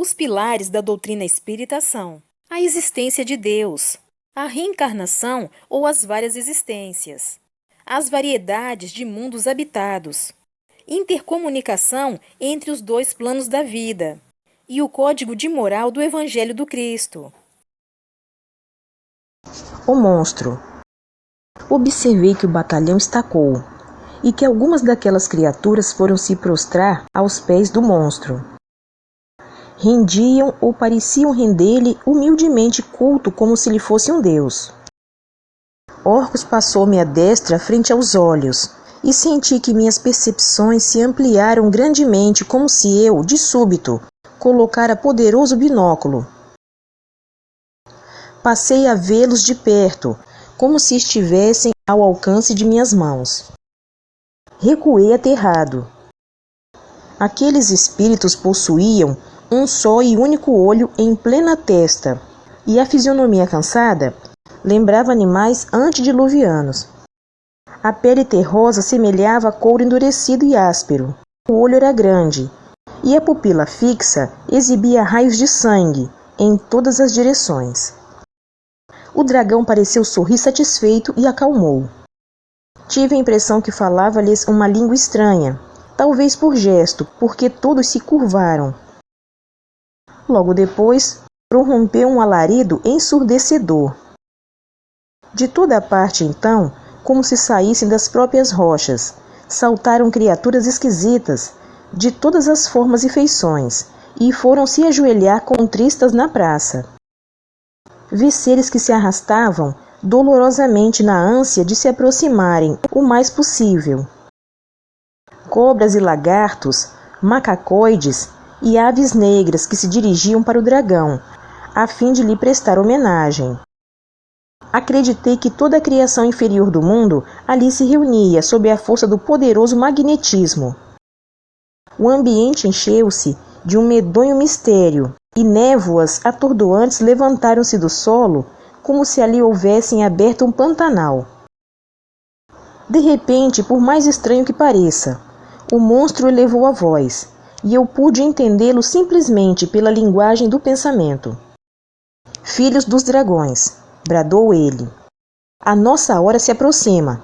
Os pilares da doutrina espírita são a existência de Deus, a reencarnação ou as várias existências, as variedades de mundos habitados, intercomunicação entre os dois planos da vida e o código de moral do Evangelho do Cristo. O monstro. Observei que o batalhão estacou e que algumas daquelas criaturas foram se prostrar aos pés do monstro. Rendiam ou pareciam render-lhe humildemente culto como se lhe fosse um deus. Orcus passou-me a destra frente aos olhos e senti que minhas percepções se ampliaram grandemente como se eu, de súbito, colocara poderoso binóculo. Passei a vê-los de perto, como se estivessem ao alcance de minhas mãos. Recuei aterrado. Aqueles espíritos possuíam um só e único olho em plena testa, e a fisionomia cansada lembrava animais antediluvianos. A pele terrosa semelhava couro endurecido e áspero. O olho era grande, e a pupila fixa exibia raios de sangue em todas as direções. O dragão pareceu sorrir satisfeito e acalmou. Tive a impressão que falava-lhes uma língua estranha, talvez por gesto, porque todos se curvaram. Logo depois, prorrompeu um alarido ensurdecedor. De toda a parte, então, como se saíssem das próprias rochas, saltaram criaturas esquisitas, de todas as formas e feições, e foram se ajoelhar contristas na praça. Vi seres que se arrastavam dolorosamente na ânsia de se aproximarem o mais possível. Cobras e lagartos, macacoides e aves negras que se dirigiam para o dragão, a fim de lhe prestar homenagem. Acreditei que toda a criação inferior do mundo ali se reunia sob a força do poderoso magnetismo. O ambiente encheu-se de um medonho mistério, e névoas atordoantes levantaram-se do solo como se ali houvessem aberto um pantanal. De repente, por mais estranho que pareça, o monstro elevou a voz, e eu pude entendê-lo simplesmente pela linguagem do pensamento. Filhos dos dragões, bradou ele, a nossa hora se aproxima.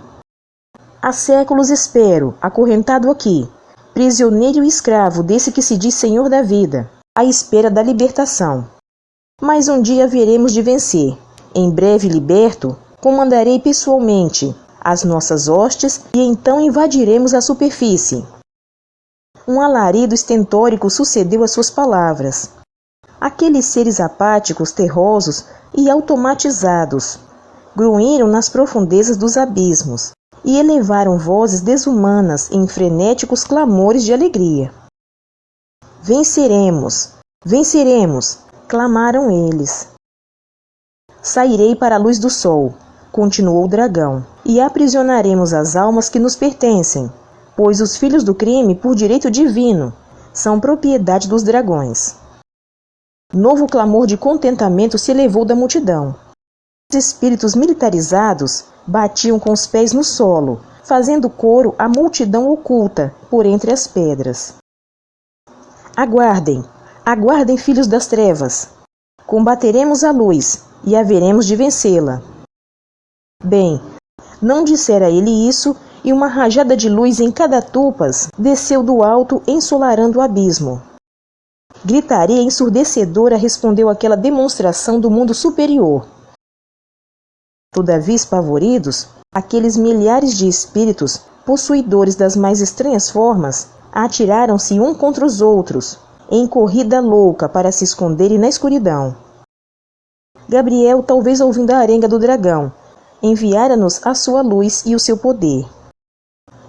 Há séculos espero, acorrentado aqui, prisioneiro e escravo desse que se diz senhor da vida, à espera da libertação. Mas um dia haveremos de vencer. Em breve liberto, comandarei pessoalmente as nossas hostes e então invadiremos a superfície. Um alarido estentórico sucedeu às suas palavras. Aqueles seres apáticos, terrosos e automatizados grunhiram nas profundezas dos abismos e elevaram vozes desumanas em frenéticos clamores de alegria. Venceremos! Venceremos! Clamaram eles. Sairei para a luz do sol, continuou o dragão, e aprisionaremos as almas que nos pertencem, pois os filhos do crime, por direito divino, são propriedade dos dragões. Novo clamor de contentamento se elevou da multidão. Os espíritos militarizados batiam com os pés no solo, fazendo coro à multidão oculta por entre as pedras. Aguardem, aguardem, filhos das trevas. Combateremos a luz e haveremos de vencê-la. Bem, não dissera ele isso, e uma rajada de luz em cada tupas desceu do alto, ensolarando o abismo. Gritaria ensurdecedora respondeu àquela demonstração do mundo superior. Todavia, espavoridos, aqueles milhares de espíritos, possuidores das mais estranhas formas, atiraram-se um contra os outros, em corrida louca para se esconderem na escuridão. Gabriel, talvez ouvindo a arenga do dragão, enviara-nos a sua luz e o seu poder.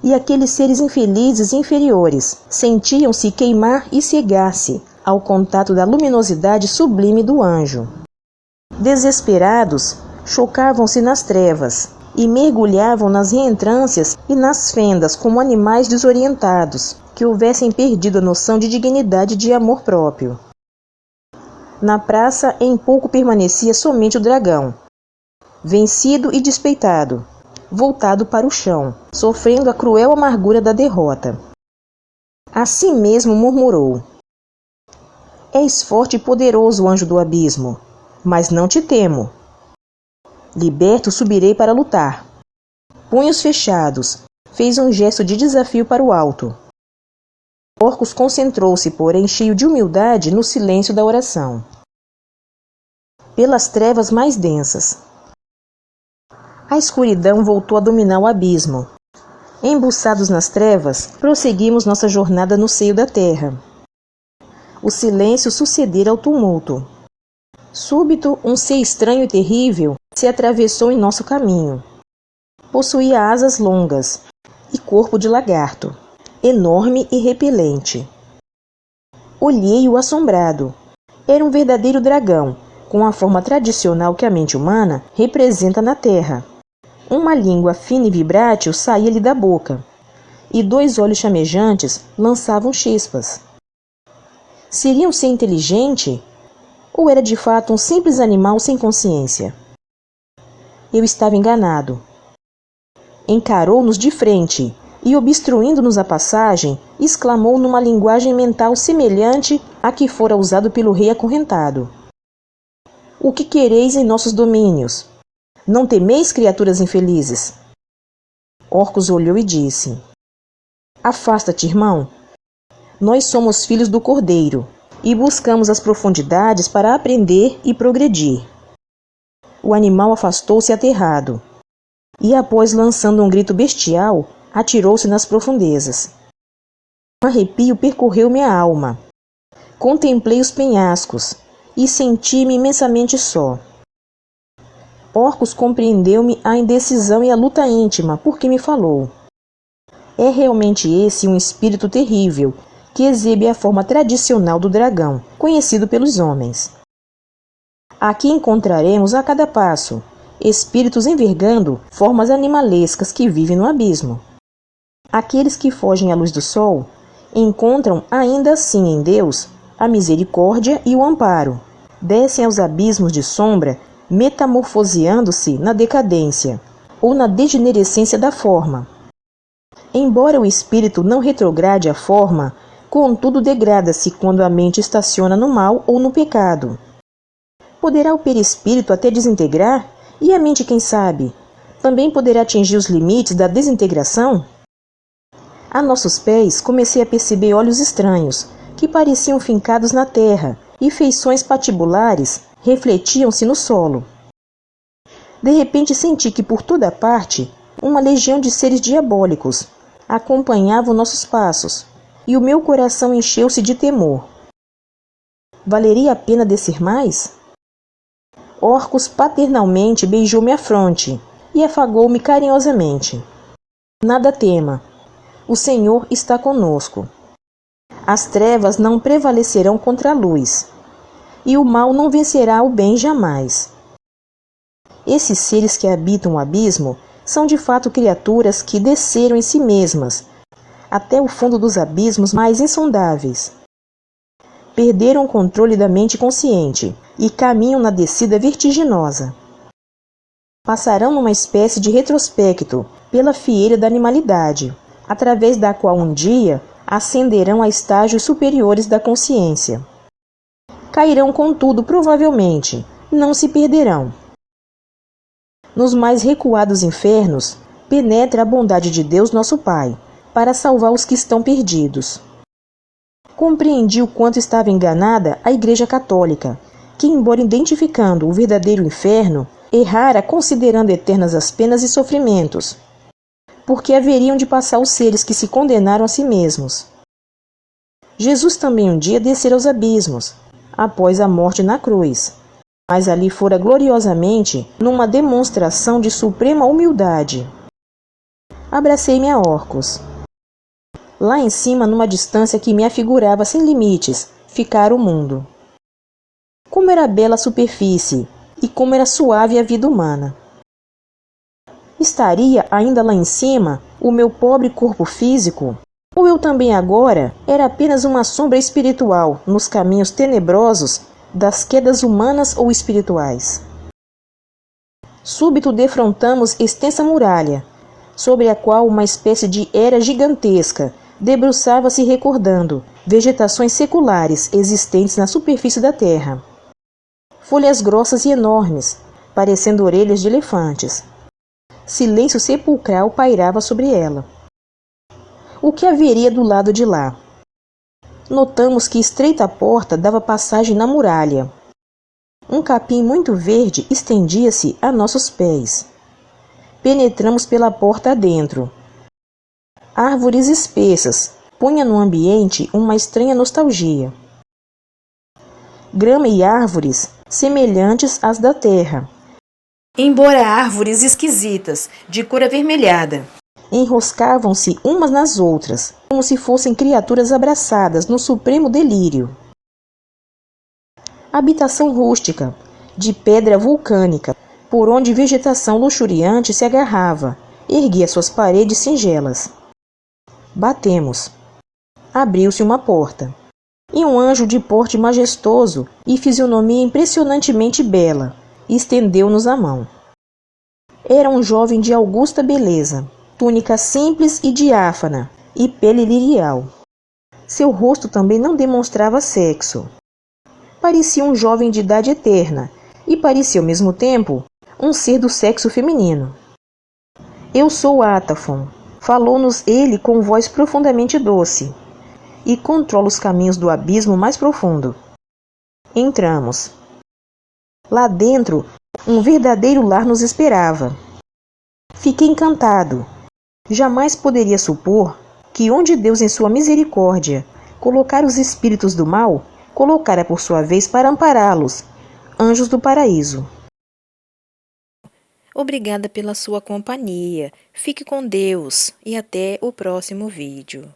E aqueles seres infelizes e inferiores sentiam-se queimar e cegar-se ao contato da luminosidade sublime do anjo. Desesperados, chocavam-se nas trevas e mergulhavam nas reentrâncias e nas fendas como animais desorientados, que houvessem perdido a noção de dignidade e de amor próprio. Na praça, em pouco permanecia somente o dragão, vencido e despeitado, voltado para o chão, sofrendo a cruel amargura da derrota. Assim mesmo murmurou: És forte e poderoso, anjo do abismo, mas não te temo. Liberto, subirei para lutar. Punhos fechados, fez um gesto de desafio para o alto. Orcus concentrou-se, porém, cheio de humildade, no silêncio da oração. Pelas trevas mais densas. A escuridão voltou a dominar o abismo. Embuçados nas trevas, prosseguimos nossa jornada no seio da terra. O silêncio sucedera ao tumulto. Súbito, um ser estranho e terrível se atravessou em nosso caminho. Possuía asas longas e corpo de lagarto, enorme e repelente. Olhei-o assombrado. Era um verdadeiro dragão, com a forma tradicional que a mente humana representa na Terra. Uma língua fina e vibrátil saía-lhe da boca, e 2 olhos chamejantes lançavam chispas. Seria um ser inteligente? Ou era de fato um simples animal sem consciência? Eu estava enganado. Encarou-nos de frente e, obstruindo-nos a passagem, exclamou numa linguagem mental semelhante à que fora usado pelo rei acorrentado: O que quereis em nossos domínios? Não temeis, criaturas infelizes? Orcus olhou e disse: Afasta-te, irmão. Nós somos filhos do Cordeiro e buscamos as profundidades para aprender e progredir. O animal afastou-se aterrado e, após lançando um grito bestial, atirou-se nas profundezas. Um arrepio percorreu minha alma. Contemplei os penhascos e senti-me imensamente só. Orcus compreendeu-me a indecisão e a luta íntima, porque me falou: É realmente esse um espírito terrível, que exibe a forma tradicional do dragão, conhecido pelos homens. Aqui encontraremos a cada passo espíritos envergando formas animalescas que vivem no abismo. Aqueles que fogem à luz do sol encontram ainda assim em Deus a misericórdia e o amparo. Descem aos abismos de sombra, metamorfoseando-se na decadência ou na degenerescência da forma. Embora o espírito não retrograde a forma, contudo degrada-se quando a mente estaciona no mal ou no pecado. Poderá o perispírito até desintegrar? E a mente, quem sabe, também poderá atingir os limites da desintegração? A nossos pés comecei a perceber olhos estranhos, que pareciam fincados na terra, e feições patibulares refletiam-se no solo. De repente senti que por toda parte uma legião de seres diabólicos acompanhava nossos passos, e o meu coração encheu-se de temor. Valeria a pena descer mais? Orcus paternalmente beijou-me a fronte e afagou-me carinhosamente. Nada tema, o Senhor está conosco. As trevas não prevalecerão contra a luz, e o mal não vencerá o bem jamais. Esses seres que habitam o abismo são de fato criaturas que desceram em si mesmas, até o fundo dos abismos mais insondáveis. Perderam o controle da mente consciente e caminham na descida vertiginosa. Passarão numa espécie de retrospecto pela fieira da animalidade, através da qual um dia ascenderão a estágios superiores da consciência. Cairão, contudo, provavelmente, não se perderão. Nos mais recuados infernos, penetra a bondade de Deus nosso Pai, para salvar os que estão perdidos. Compreendi o quanto estava enganada a Igreja Católica, que, embora identificando o verdadeiro inferno, errara considerando eternas as penas e sofrimentos, porque haveriam de passar os seres que se condenaram a si mesmos. Jesus também um dia descera aos abismos, após a morte na cruz, mas ali fora gloriosamente numa demonstração de suprema humildade. Abracei-me a Orcus. Lá em cima, numa distância que me afigurava sem limites, ficara o mundo. Como era bela a superfície, e como era suave a vida humana. Estaria ainda lá em cima o meu pobre corpo físico? Ou eu também agora era apenas uma sombra espiritual nos caminhos tenebrosos das quedas humanas ou espirituais? Súbito defrontamos extensa muralha, sobre a qual uma espécie de era gigantesca Debruçava-se recordando vegetações seculares existentes na superfície da terra. Folhas grossas e enormes, parecendo orelhas de elefantes. Silêncio sepulcral pairava sobre ela. O que haveria do lado de lá? Notamos que estreita porta dava passagem na muralha. Um capim muito verde estendia-se a nossos pés. Penetramos pela porta adentro. Árvores espessas punham no ambiente uma estranha nostalgia. Grama e árvores semelhantes às da terra, embora árvores esquisitas, de cor avermelhada. enroscavam-se umas nas outras, como se fossem criaturas abraçadas no supremo delírio. Habitação rústica, de pedra vulcânica, por onde vegetação luxuriante se agarrava, erguia suas paredes singelas. Batemos. Abriu-se uma porta. E um anjo de porte majestoso e fisionomia impressionantemente bela estendeu-nos a mão. Era um jovem de augusta beleza, túnica simples e diáfana, e pele lirial. Seu rosto também não demonstrava sexo. Parecia um jovem de idade eterna, e parecia ao mesmo tempo um ser do sexo feminino. Eu sou Atafon, falou-nos ele com voz profundamente doce, e controla os caminhos do abismo mais profundo. Entramos. Lá dentro, um verdadeiro lar nos esperava. Fiquei encantado. Jamais poderia supor que onde Deus em sua misericórdia colocar os espíritos do mal, colocara por sua vez para ampará-los, anjos do paraíso. Obrigada pela sua companhia. Fique com Deus e até o próximo vídeo.